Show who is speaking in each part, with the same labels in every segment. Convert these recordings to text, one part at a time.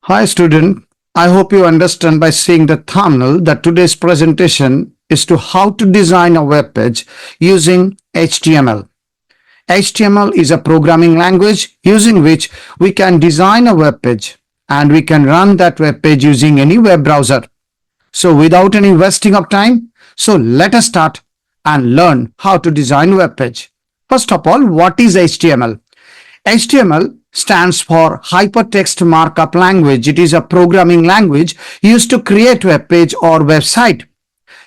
Speaker 1: Hi student, I hope you understand by seeing the thumbnail that today's presentation is to how to design a web page using HTML. HTML is a programming language using which we can design a web page and we can run that web page using any web browser. So without any wasting of time, so let us start and learn how to design web page. First of all, what is HTML? HTML stands for Hypertext Markup Language. It is a programming language used to create web page or website.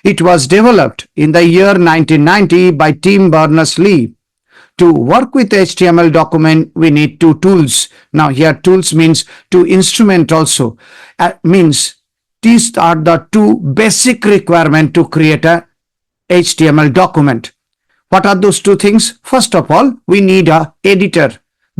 Speaker 1: It was developed in the year 1990 by Tim Berners-Lee. To work with HTML document, we need two tools. Now here tools means two instrument also. Means these are the two basic requirement to create a HTML document. What are those two things? First of all, we need a editor.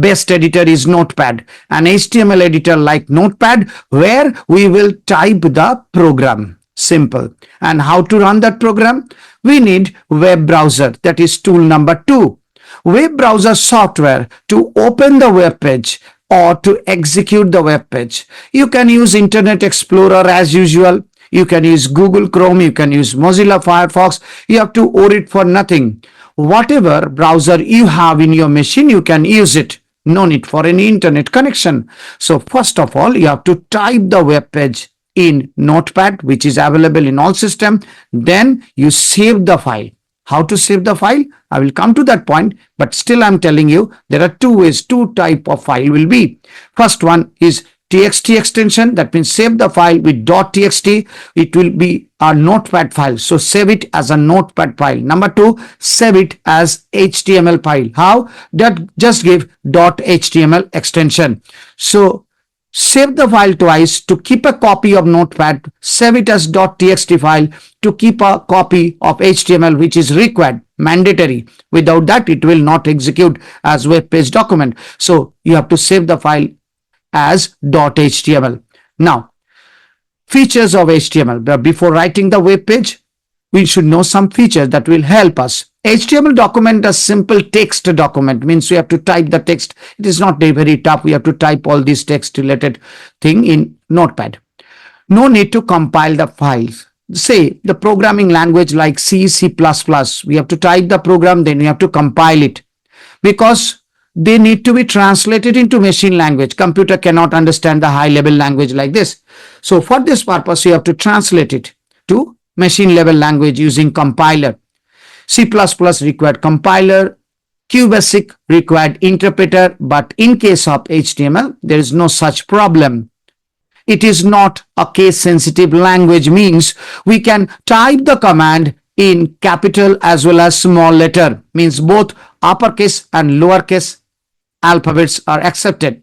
Speaker 1: Best editor is Notepad, an HTML editor like Notepad where we will type the program. Simple. And how to run that program? We need web browser. That is tool number 2. Web browser software to open the web page or to execute the web page. You can use Internet Explorer as usual. You can use Google Chrome. You can use Mozilla Firefox. You have to worry for nothing. Whatever browser you have in your machine, you can use it. No need for any internet connection. So first of all, you have to type the web page in Notepad, which is available in all systems. Then you save the file. How to save the file? I will come to that point, but still I'm telling you there are two ways, two type of file will be. First one is txt extension, that means save the file with .txt. It will be a notepad file, so save it as a notepad file. Number 2, save it as HTML file. How? That just give .html extension. So save the file twice to keep a copy of notepad, save it as .txt file to keep a copy of HTML, which is required, mandatory. Without that it will not execute as web page document. So you have to save the file as .html. Now, features of HTML. But before writing the web page, we should know some features that will help us. HTML document is simple text document, means we have to type the text. It is not very tough. We have to type all these text related thing in Notepad. No need to compile the files. Say the programming language like C, C++, we have to type the program, then we have to compile it because they need to be translated into machine language. Computer cannot understand the high level language like this. So for this purpose, you have to translate it to machine level language using compiler. C++ required compiler, QBasic required interpreter, but in case of HTML, there is no such problem. It is not a case sensitive language, means we can type the command in capital as well as small letter, means both uppercase and lowercase alphabets are accepted.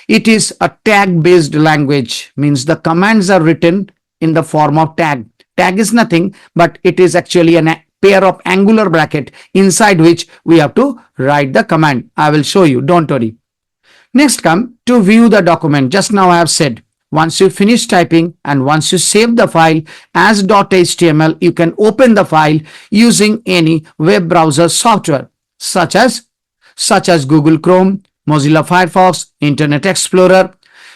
Speaker 1: It is a tag based language, means the commands are written in the form of tag. Tag is nothing but it is actually a pair of angular bracket inside which we have to write the command. I will show you, don't worry. Next come to view the document. Just now I have said once you finish typing and once you save the file as .html, you can open the file using any web browser software such as Google Chrome, Mozilla Firefox, Internet Explorer.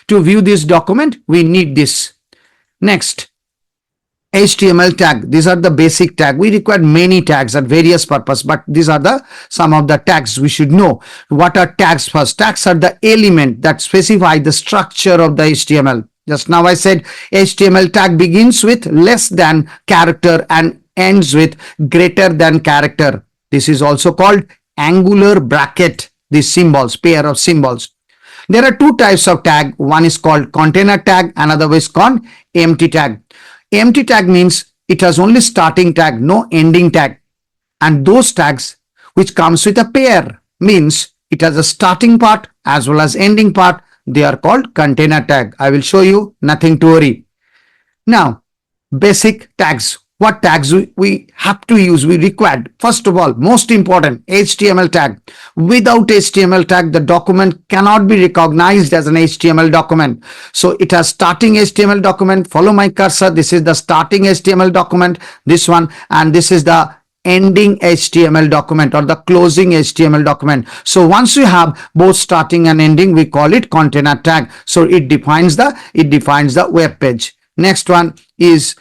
Speaker 1: To view this document, we need this. Next, HTML tag. These are the basic tag. We require many tags at various purpose, but these are some of the tags we should know. What are tags first? Tags are the element that specify the structure of the HTML. Just now I said HTML tag begins with less than character and ends with greater than character. This is also called angular bracket, these symbols, pair of symbols. There are two types of tag. One is called container tag, another is called empty tag. Empty tag means it has only starting tag, no ending tag. And those tags which comes with a pair means it has a starting part as well as ending part. They are called container tag. I will show you, nothing to worry. Now, basic tags. What tags we have to use, we required. First of all, most important, HTML tag. Without HTML tag, the document cannot be recognized as an HTML document. So it has starting HTML document. Follow my cursor. This is the starting HTML document, this one, and this is the ending HTML document or the closing HTML document. So once you have both starting and ending, we call it container tag. So it defines the web page. Next one is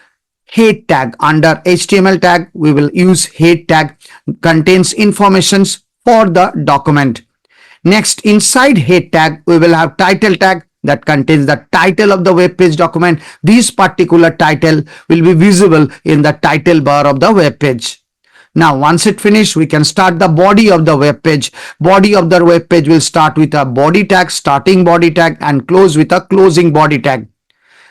Speaker 1: head tag. Under HTML tag, we will use head tag, contains informations for the document. Next, inside head tag, we will have title tag that contains the title of the web page document. This particular title will be visible in the title bar of the web page. Now, once it finished, we can start the body of the web page. Body of the web page will start with a body tag, starting body tag, and close with a closing body tag.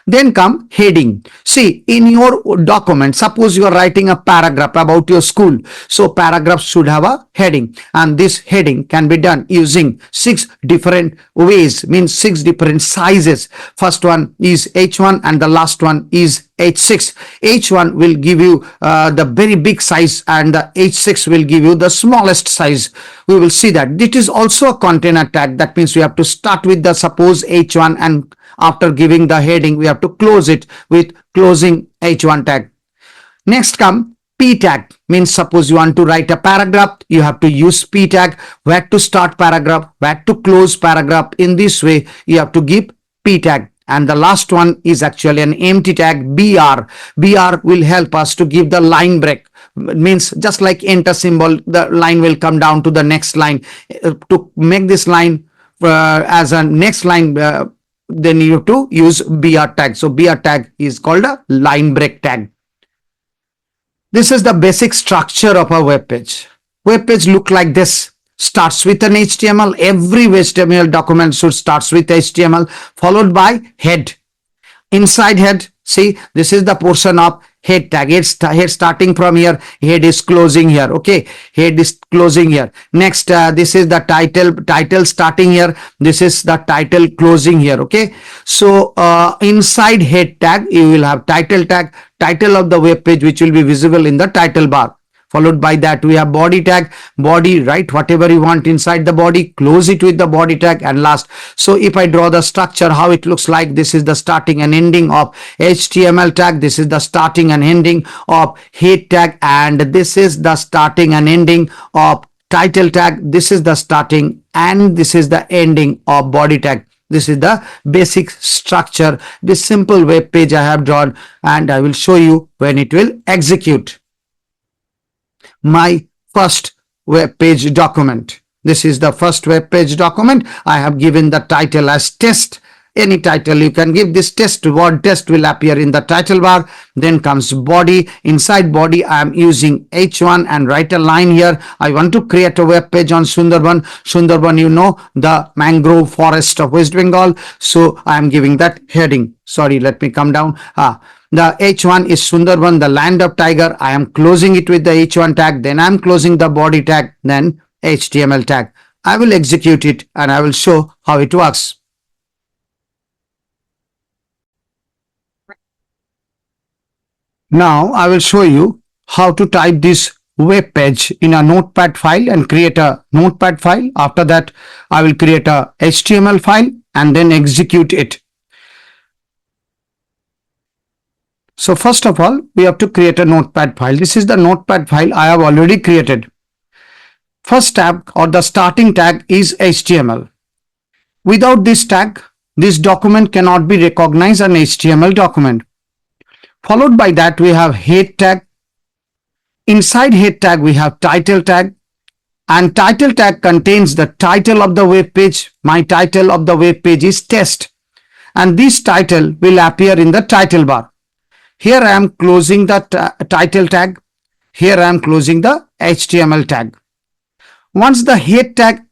Speaker 1: Then come heading. See, in your document, suppose you are writing a paragraph about your school. So paragraph should have a heading, and this heading can be done using 6 different ways, means 6 different sizes. First one is H1 and the last one is H6. H1 will give you the very big size and the H6 will give you the smallest size. We will see that. This is also a container tag. That means we have to start with the suppose H1, and after giving the heading, we have to close it with closing H1 tag. Next come P tag, means suppose you want to write a paragraph, you have to use P tag, where to start paragraph, where to close paragraph. In this way, you have to give P tag. And the last one is actually an empty tag, BR. BR will help us to give the line break. It means just like enter symbol, the line will come down to the next line. To make this line as a next line, then you have to use BR tag. So BR tag is called a line break tag. This is the basic structure of a web page. Web page look like this. Starts with an HTML. Every HTML document should starts with HTML, followed by head. Inside head, see, this is the portion of head tag. Head starting from here, head is closing here. Okay, head is closing here. Next, this is the title starting here. This is the title closing here. Okay, so inside head tag, you will have title tag, title of the web page, which will be visible in the title bar. Followed by that, we have body tag. Body, write whatever you want inside the body, close it with the body tag, and last. So if I draw the structure, how it looks like, this is the starting and ending of HTML tag. This is the starting and ending of head tag, and this is the starting and ending of title tag. This is the starting and this is the ending of body tag. This is the basic structure. This simple web page I have drawn, and I will show you when it will execute. My first web page document. This is the first web page document. I have given the title as test. Any title you can give. This test, word test will appear in the title bar. Then comes body. Inside body, I am using H1 and write a line here. I want to create a web page on Sundarban. Sundarban, you know, the mangrove forest of West Bengal. So I am giving that heading. Sorry, let me come down. The H1 is Sundarban, the land of tiger. I am closing it with the H1 tag. Then I am closing the body tag. Then HTML tag. I will execute it and I will show how it works. Now I will show you how to type this web page in a notepad file and create a notepad file. After that, I will create a HTML file and then execute it. So first of all, we have to create a notepad file. This is the notepad file I have already created. First tag or the starting tag is HTML. Without this tag, this document cannot be recognized as an HTML document. Followed by that, we have head tag. Inside head tag, we have title tag. And title tag contains the title of the web page. My title of the web page is test. And this title will appear in the title bar. Here I am closing the title tag. Here I am closing the HTML tag. Once the head tag,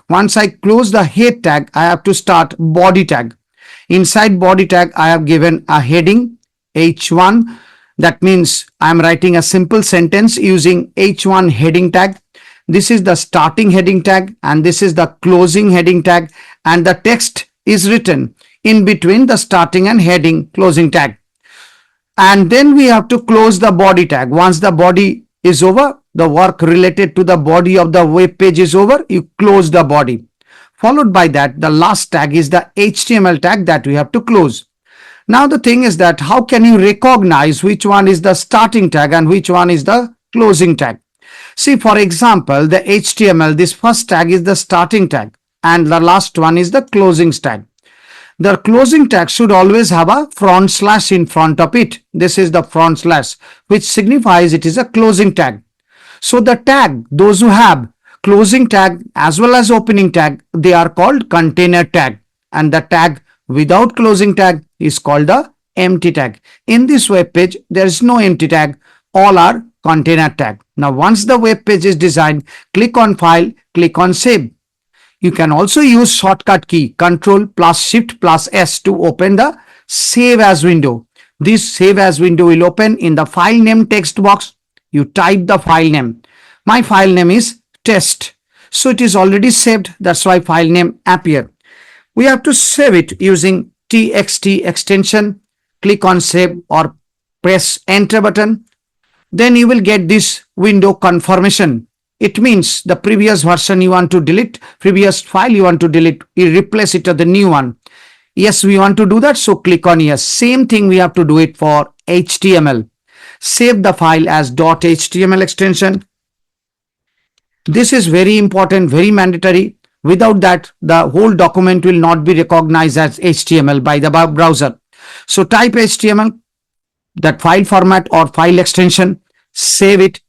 Speaker 1: once I close the head tag, I have to start body tag. Inside body tag, I have given a heading H1. That means I am writing a simple sentence using H1 heading tag. This is the starting heading tag and this is the closing heading tag, and the text is written in between the starting and heading closing tag. And then we have to close the body tag. Once the body is over, the work related to the body of the web page is over, you close the body. Followed by that, the last tag is the HTML tag that we have to close. Now the thing is that how can you recognize which one is the starting tag and which one is the closing tag? See, for example, the HTML, this first tag is the starting tag and the last one is the closing tag. The closing tag should always have a front slash in front of it. This is the front slash, which signifies it is a closing tag. So the tag, those who have closing tag as well as opening tag, they are called container tag, and the tag without closing tag is called the empty tag. In this web page, there is no empty tag. All are container tag. Now, once the web page is designed, click on File, click on Save. You can also use shortcut key Ctrl plus Shift plus S to open the Save As window. This Save As window will open in the file name text box. You type the file name. My file name is test. So it is already saved. That's why file name appear. We have to save it using txt extension. Click on Save or press Enter button. Then you will get this window confirmation. It means the previous version you want to delete, previous file you want to delete, you replace it with the new one. Yes, we want to do that, so click on yes. Same thing we have to do it for HTML. Save the file as .html extension. This is very important, very mandatory. Without that, the whole document will not be recognized as HTML by the browser. So type HTML, that file format or file extension, save it,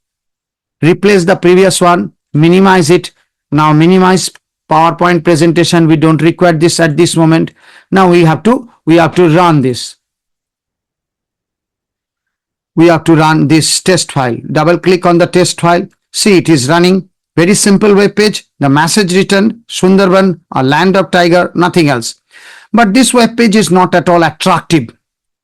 Speaker 1: replace the previous one, minimize it. Now minimize PowerPoint presentation. We don't require this at this moment. Now we have to run this. We have to run this test file. Double click on the test file. See, it is running. Very simple web page. The message written, Sundarban, a land of tiger, nothing else. But this web page is not at all attractive.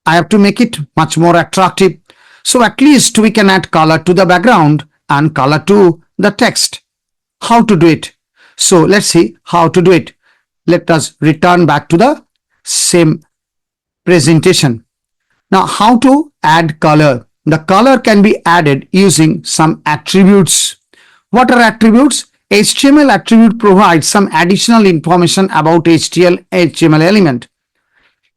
Speaker 1: I have to make it much more attractive. So at least we can add color to the background and color to the text. How to do it? So let's see how to do it. Let us return back to the same presentation. Now, how to add color? The color can be added using some attributes. What are attributes? HTML attribute provides some additional information about HTML element.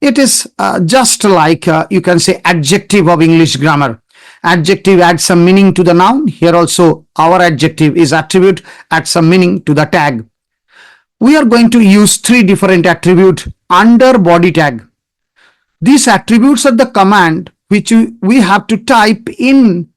Speaker 1: It is just like you can say adjective of English grammar. Adjective adds some meaning to the noun. Here also our adjective is attribute, adds some meaning to the tag. We are going to use three different attributes under body tag. These attributes are the command which we have to type in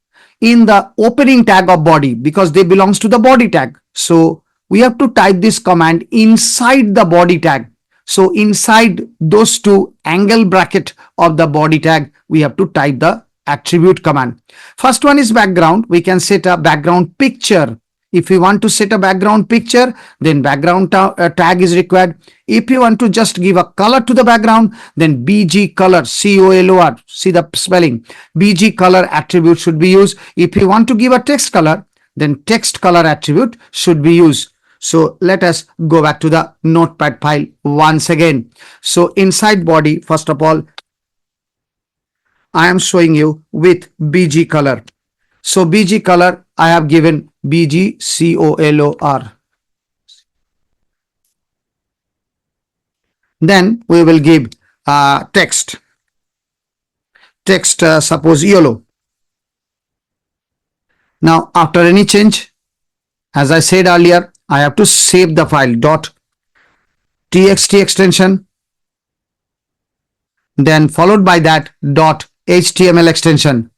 Speaker 1: the opening tag of body because they belongs to the body tag. So we have to type this command inside the body tag. So inside those two angle bracket of the body tag, we have to type the attribute command. First one is background. We can set a background picture. If you want to set a background picture, then background tag is required. If you want to just give a color to the background, then BG color, COLOR, see the spelling. BG color attribute should be used. If you want to give a text color, then text color attribute should be used. So let us go back to the notepad file once again. So inside body, first of all, I am showing you with BG color. So BG color, I have given BG COLOR. Then we will give text. Text, suppose yellow. Now, after any change, as I said earlier, I have to save the file .txt extension, then followed by that .html extension.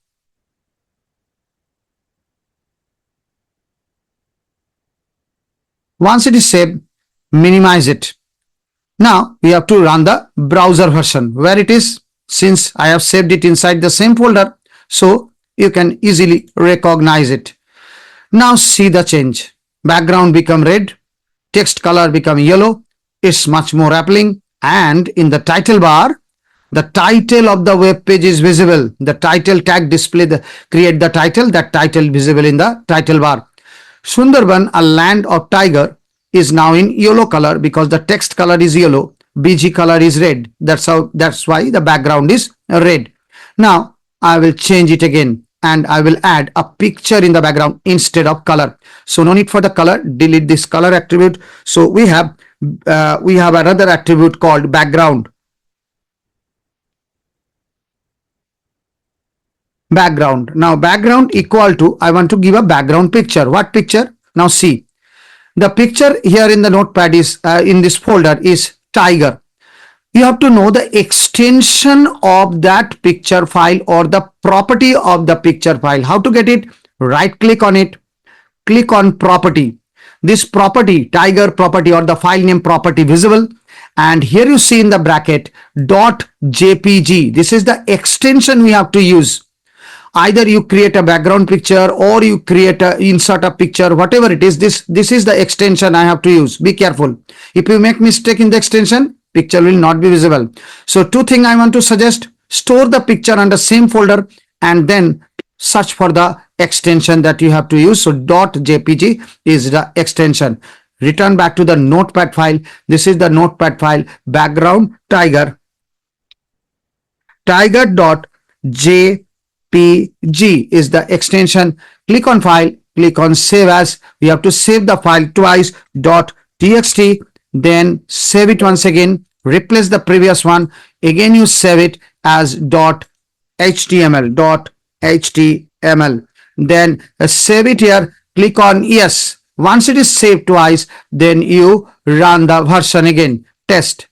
Speaker 1: Once it is saved, minimize it. Now we have to run the browser version. Where it is? Since I have saved it inside the same folder, so you can easily recognize it. Now see the change. Background become red, text color become yellow. It's much more appealing, and in the title bar, the title of the web page is visible. The title tag create the title, that title visible in the title bar. Sundarban, a land of tiger, is now in yellow color because the text color is yellow, BG color is red. That's why the background is red. Now I will change it again and I will add a picture in the background instead of color. So no need for the color, delete this color attribute. So we have another attribute called background. background. Now background equal to, I want to give a background picture. What picture? Now see, the picture here in the notepad is in this folder is tiger. You have to know the extension of that picture file or the property of the picture file. How to get it? Right click on it, click on property. This property, tiger property or the file name property visible. And here you see in the bracket .jpg. This is the extension we have to use. Either you create a background picture or you create a insert a picture, whatever it is, this is the extension I have to use. Be careful. If you make mistake in the extension, picture will not be visible. So two things I want to suggest: store the picture under same folder and then search for the extension that you have to use. So .jpg is the extension. Return back to the notepad file. This is the notepad file, background tiger .jpg is the extension. Click on file, click on save as. We have to save the file twice, .txt, then save it once again, replace the previous one, again you save it as .html, then save it here, click on yes. Once it is saved twice, then you run the version again, test.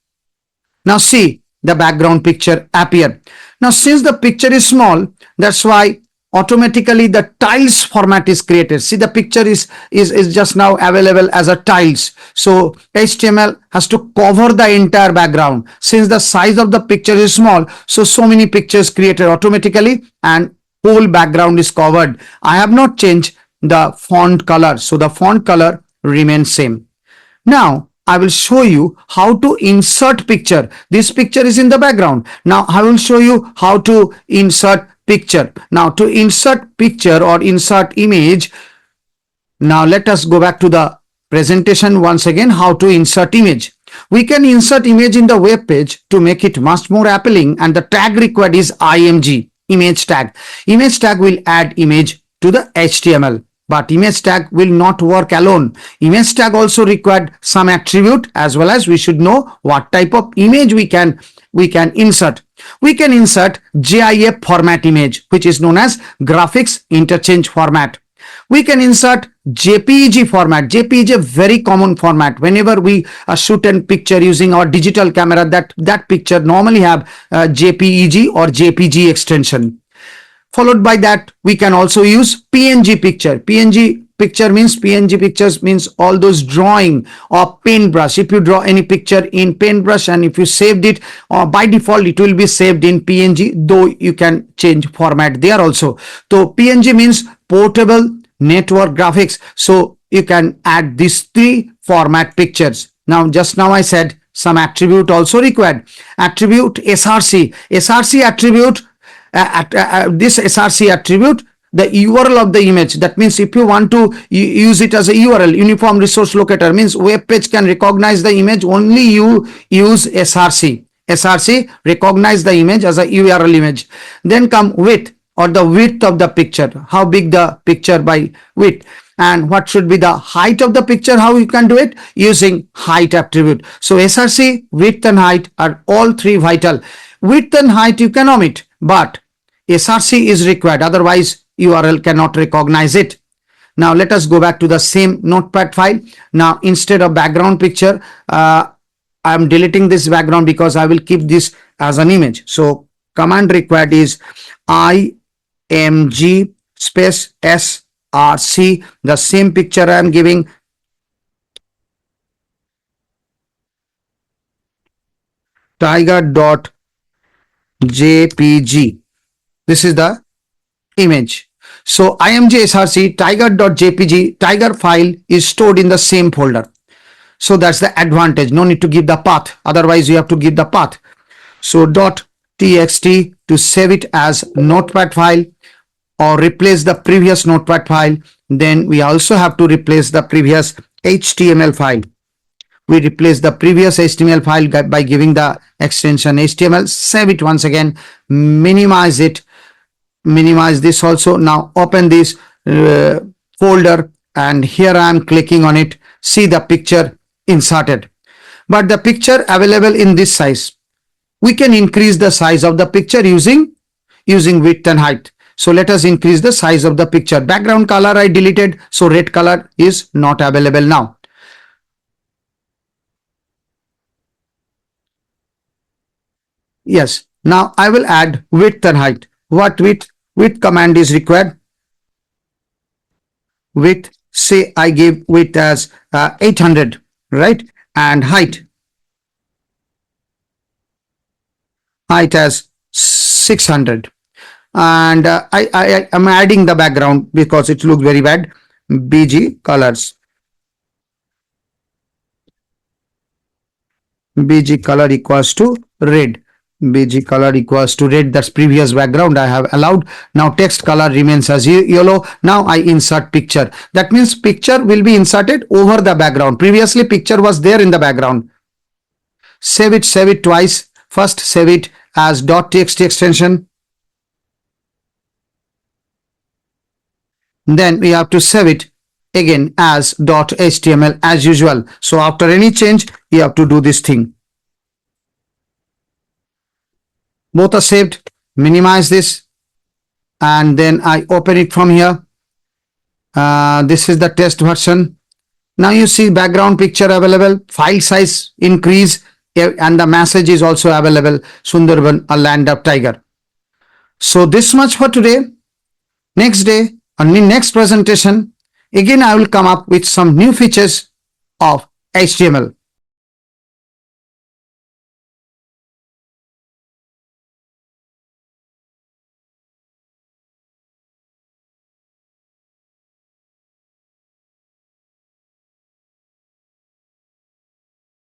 Speaker 1: Now see, the background picture appear. Now since the picture is small, that's why automatically the tiles format is created. See, the picture is just now available as a tiles. So HTML has to cover the entire background. Since the size of the picture is small, so many pictures created automatically and whole background is covered. I have not changed the font color, so the font color remains same. Now I will show you how to insert picture. This picture is in the background. Now I will show you how to insert picture. Now to insert picture or insert image, now let us go back to the presentation once again. How to insert image. We can insert image in the web page to make it much more appealing, and the tag required is img, image tag. Image tag will add image to the HTML. But image tag will not work alone. Image tag also required some attribute, as well as we should know what type of image we can insert. We can insert GIF format image, which is known as graphics interchange format. We can insert JPEG format. JPEG is a very common format. Whenever we shoot a picture using our digital camera, that picture normally have JPEG or JPG extension. Followed by that, we can also use PNG picture. PNG pictures means all those drawing or paintbrush. If you draw any picture in paintbrush and if you saved it, by default it will be saved in PNG, though you can change format there also. So PNG means portable network graphics. So you can add these three format pictures. Now just now I said some attribute also required. Attribute SRC. SRC attribute. This SRC attribute, the URL of the image. That means if you want to use it as a URL, uniform resource locator, means web page can recognize the image only you use SRC. SRC recognize the image as a URL image. Then come width or the width of the picture. How big the picture by width. And what should be the height of the picture? How you can do it? Using height attribute. So SRC, width and height are all three vital. Width and height you can omit, but SRC is required, otherwise URL cannot recognize it. Now let us go back to the same notepad file. Now instead of background picture, I am deleting this background because I will keep this as an image. So command required is img space src, the same picture I am giving. Tiger.jpg. This is the image. So img src tiger.jpg, tiger file is stored in the same folder. So that's the advantage. No need to give the path. Otherwise you have to give the path. So .txt to save it as notepad file or replace the previous notepad file. Then we also have to replace the previous HTML file. We replace the previous HTML file by giving the extension HTML. Save it once again, minimize it, minimize this also. Now open this folder and here I am clicking on it. See the picture inserted, but the picture available in this size. We can increase the size of the picture using width and height. So let us increase the size of the picture. Background color I deleted, so red color is not available now. Yes, now I will add width and height. What width? Width command is required. Width, say I give width as 800, right? And height as 600. And I am adding the background because it looks very bad. BG colors. BG color equals to red. BG color equals to red. That's previous background I have allowed. Now text color remains as yellow. Now I insert picture. That means picture will be inserted over the background. Previously picture was there in the background. Save it twice. First save it as .txt extension. Then we have to save it again as .html as usual. So after any change, you have to do this thing. Both are saved. Minimize this. And then I open it from here. This is the test version. Now you see background picture available, file size increase, and the message is also available. Sundarban, a land of tiger. So this much for today. Next day, on the next presentation, again I will come up with some new features of HTML.